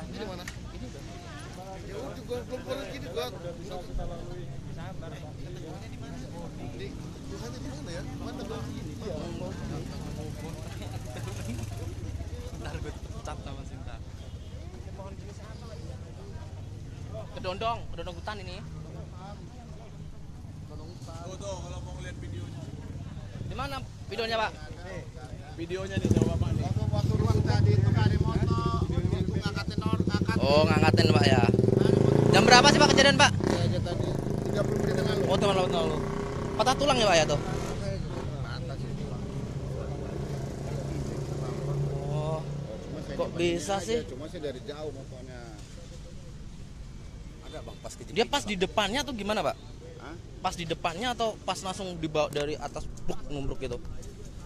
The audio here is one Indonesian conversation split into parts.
Ini mana? Ya udah gua belum gini gua. Sabar. Di Tuhannya di mana ya? Mana belum gini. Ntar gue pecat sama Sinta. Kedondong hutan ini. Tuh, kalau mau ngeliat videonya. Di mana videonya, Pak? Videonya nih sama Bapak nih. Waktu ruang tadi itu ada motor, itu ngangkatin Oh, ngangkatin, Pak ya. Jam berapa sih, Pak, kejadian, Pak? Ya aja tadi 30 menit yang lalu. Oh, teman lalu. Patah tulang ya, Pak ya tuh? Patah sih. Oh. Kok bisa sih? Cuma sih dari jauh motornya. Ada Bang pas kejadian. Dia pas di depannya atau gimana, Pak? Hah? Pas di depannya atau pas langsung dibawa dari atas buk numbruk gitu?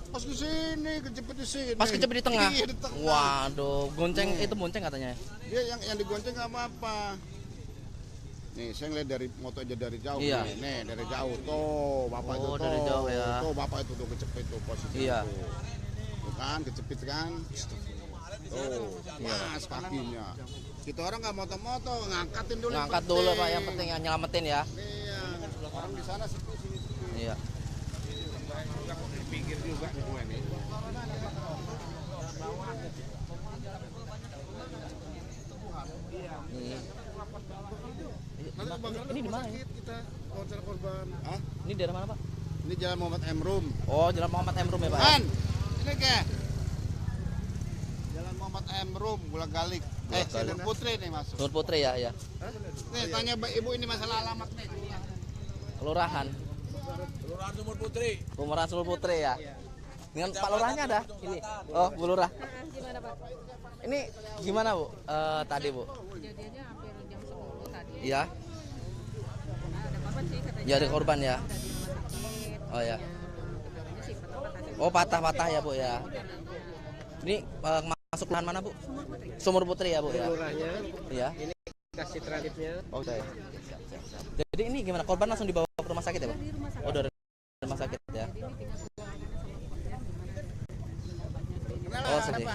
Pas ke sini, kejepit di sini. Pas kejepit di tengah. Iya, di tengah. Waduh, gonceng itu bonceng katanya. Dia yang digonceng nggak apa-apa. Nih, saya ngeliat dari motor aja dari jauh. Iya. Nih, dari jauh tuh, bapak itu tuh. dari jauh ya. Tuh, bapak itu tuh kejepit tuh posisi Iya. itu. Tuh kan, kejepit kan. Tuh, pas kakinya. Kita orang nggak moto-moto, ngangkatin dulu. Ngangkat dulu, Pak, yang penting yang nyelamatin ya. Iya, orang di sana sepi sini. Iya. Di pinggir juga nih gue nih. Ini di mana? Kita konser korban. Hah? Ini daerah mana, Pak? Ini Jalan Muhammad Emrum. Oh, Jalan Muhammad Emrum ya, Pak? Kan? Ini ke? Jalan Muhammad Emrum, Bulak Galik. Nur Putri nih masuk. Nur Putri ya, ya. Nih tanya Ibu ini masalah alamat nih. Kelurahan. Kelurahan Sumur Putri. Kelurahan Sumur Putri ya. Dengan Pak Lurahnya ada? Ini. Oh, Bu Lurah. Gimana, Pak? Ini gimana, Bu? Tadi, Bu? Kejadiannya hampir jam 10 tadi. Iya. Nah, ada korban sih katanya. Ya, ada korban ya. Udah di rumah sakit. Oh ya. Katanya sih patah-patah sih. Oh, patah-patah ya, Bu ya. Ini masuk kelurahan mana, Bu? Sumur Putri ya, Bu ya. Lurahnya, Iya. ini kasih transitnya. Oh, saya. Jadi ini gimana? Korban langsung dibawa ke rumah sakit ya, Pak? Di rumah sakit. Oh, dari rumah sakit ya. Jadi ini tinggal keluarga sama konser gimana. Oh, sedih.